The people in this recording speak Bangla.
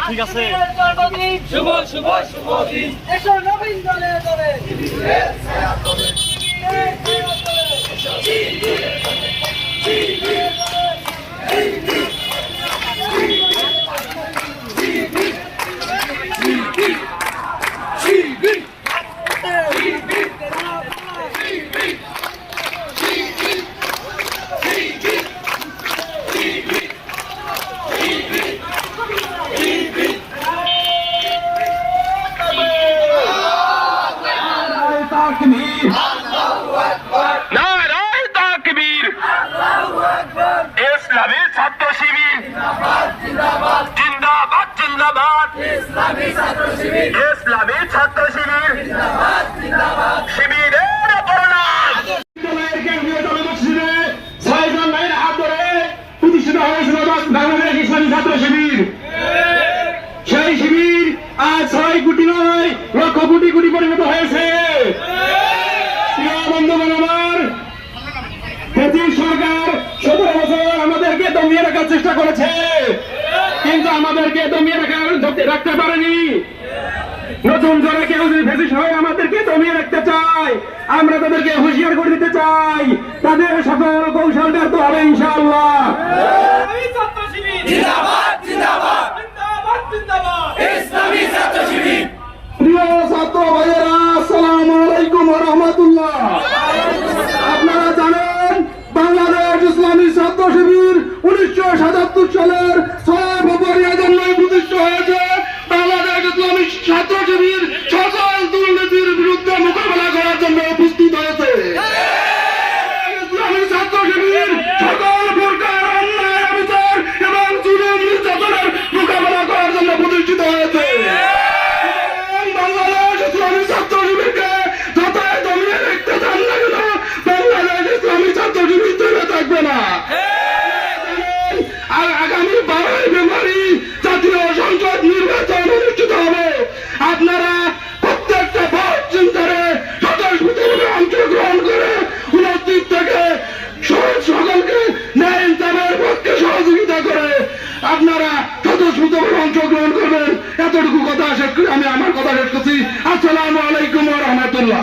ঠিক আছে শুভ শুভ শুভ দিন নবীন দলে দলে নারায়ে তাকবীর ইসলামী ছাত্র শিবির জিন্দাবাদ জিন্দাবাদ ইসলামী ছাত্র শিবির শিবিরের প্রণাম। কেন্দ্রীয় জামে মসজিদে 6 জন ভাইয়ের হাত ধরে প্রতিষ্ঠিত হয়েছিল বাংলাদেশ ইসলামী ছাত্র শিবির। সেই শিবির আজ 6 কোটি নয় লক্ষ কোটি কোটি পরিণত হয়েছে। বন্ধুগণ আমার, সরকার 17 বছর আমাদেরকে দমিয়ে রাখার চেষ্টা করেছে, কিন্তু আমাদেরকে দমিয়ে রাখতে পারেনি। নতুন যারা কেউ যদি ফেসিস হয় আমাদেরকে দমিয়ে রাখতে চায়, আমরা তাদেরকে হুঁশিয়ার করে দিতে চাই, তাদের সকল কৌশল ব্যর্থ হবে ইনশাআল্লাহ। প্রিয় ছাত্র ভাইয়েরা, আসসালামু আলাইকুম ওয়া রাহমাতুল্লাহ। আপনারা জানেন বাংলাদেশ ইসলামী ছাত্র শিবির 1977 সালের 6 ফেব্রুয়ারি এজন্যই প্রতিষ্ঠা হয়েছে। বাংলাদেশ ইসলামী ছাত্র শিবির সকল দুর্নীতির বিরুদ্ধে মোকাবেলা করার জন্য উপস্থিত হয়েছে। ইসলামী ছাত্র শিবির সকল প্রকার অন্যায় অবিচার এবং জুলুম নির্যাতনের মোকাবেলা করার জন্য প্রতিষ্ঠিত হয়েছে। বাংলাদেশ ইসলামী ছাত্র শিবিরকে যতই দমিয়ে রাখতে চান না কেন, বাংলাদেশ ইসলামী ছাত্র শিবির থেমে থাকবে না। আগামী 12 ফেব্রুয়ারি জাতীয় সংসদ নির্বাচন অনুষ্ঠিত হবে। আপনারা প্রত্যেকটা ভোট চিন্তারে স্বতঃস্ফূর্তভাবে অংশগ্রহণ করে উপস্থিত থেকে সকলকে ন্যায় ইনসাফের পক্ষে সহযোগিতা করে আপনারা স্বতঃস্ফূর্তভাবে অংশগ্রহণ করবেন। এতটুকু কথা শেষ করে আমি আমার কথা শেষ করছি। আসসালামু আলাইকুম ওয়া রাহমাতুল্লাহ।